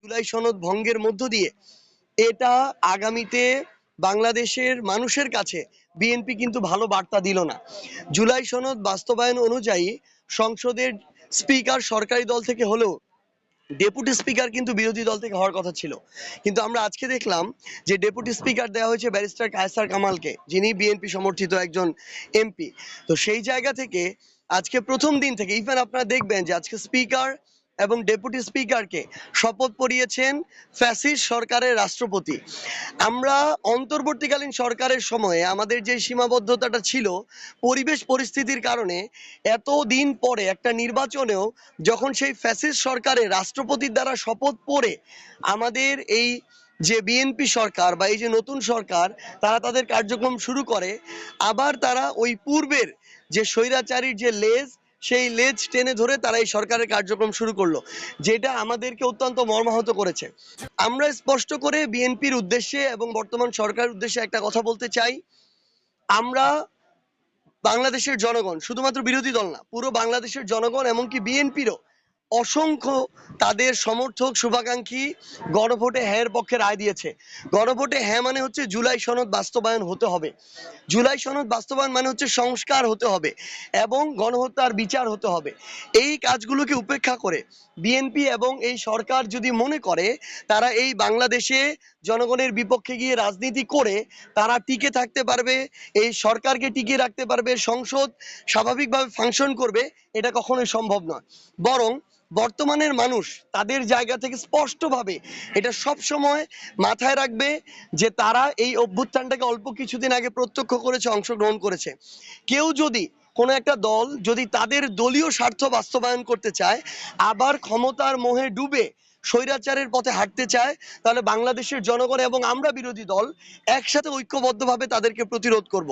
জুলাই সনদ ভঙ্গের মধ্য দিয়ে এটা আগামীতে বাংলাদেশের মানুষের কাছে বিএনপি কিন্তু ভালো বার্তা দিল না। জুলাই সনদ বাস্তবায়ন অনুযায়ী সংসদের স্পিকার সরকারি দল থেকে হলেও ডেপুটি স্পিকার কিন্তু বিরোধী দল থেকে হওয়ার কথা ছিল, কিন্তু আমরা আজকে দেখলাম যে ডেপুটি স্পিকার দেওয়া হয়েছে ব্যারিস্টার কায়সার কামালকে, যিনি বিএনপি সমর্থিত একজন এমপি। তো সেই জায়গা থেকে আজকে প্রথম দিন থেকে ইভেন আপনারা দেখবেন যে আজকে স্পিকার এবং ডেপুটি স্পিকারকে শপথ পড়িয়েছেন ফ্যাসিস্ট সরকারের রাষ্ট্রপতি। আমরা অন্তর্বর্তীকালীন সরকারের সময়ে আমাদের যে সীমাবদ্ধতাটা ছিল পরিবেশ পরিস্থিতির কারণে, এতদিন পরে একটা নির্বাচনেও যখন সেই ফ্যাসিস্ট সরকারের রাষ্ট্রপতির দ্বারা শপথ পড়ে আমাদের এই যে বিএনপি সরকার বা এই যে নতুন সরকার তারা তাদের কার্যক্রম শুরু করে, আবার তারা ওই পূর্বের যে স্বৈরাচারীর যে লেজ, সেই লেজ টেনে ধরে তারা এই সরকারের কার্যক্রম শুরু করলো, যেটা আমাদেরকে অত্যন্ত মর্মাহত করেছে। আমরা স্পষ্ট করে বিএনপির উদ্দেশ্যে এবং বর্তমান সরকারের উদ্দেশ্যে একটা কথা বলতে চাই। আমরা বাংলাদেশের জনগণ, শুধুমাত্র বিরোধী দল না, পুরো বাংলাদেশের জনগণ এমনকি বিএনপিরও অসংখ্য তাদের সমর্থক শুভাকাঙ্ক্ষী গণভোটে হ্যাঁ এর পক্ষে রায় দিয়েছে। গণভোটে হ্যাঁ মানে হচ্ছে জুলাই সনদ বাস্তবায়ন হতে হবে। জুলাই সনদ বাস্তবায়ন মানে হচ্ছে সংস্কার হতে হবে এবং গণহত্যার বিচার হতে হবে। এই কাজগুলোকে উপেক্ষা করে বিএনপি এবং এই সরকার যদি মনে করে তারা এই বাংলাদেশে জনগণের বিপক্ষে গিয়ে রাজনীতি করে তারা টিকে থাকতে পারবে, এই সরকারকে টিকিয়ে রাখতে পারবে, সংসদ স্বাভাবিকভাবে ফাংশন করবে, এটা কখনোই সম্ভব নয়। বরং বর্তমানের মানুষ তাদের জায়গা থেকে স্পষ্টভাবে এটা সব সময় মাথায় রাখবে যে তারা এই অভ্যুত্থানটাকে অল্প কিছুদিন আগে প্রত্যক্ষ করেছে, অংশগ্রহণ করেছে। কেউ যদি কোনো একটা দল যদি তাদের দলীয় স্বার্থ বাস্তবায়ন করতে চায়, আবার ক্ষমতার মোহে ডুবে স্বৈরাচারের পথে হাঁটতে চায়, তাহলে বাংলাদেশের জনগণ এবং আমরা বিরোধী দল একসাথে ঐক্যবদ্ধভাবে তাদেরকে প্রতিরোধ করব।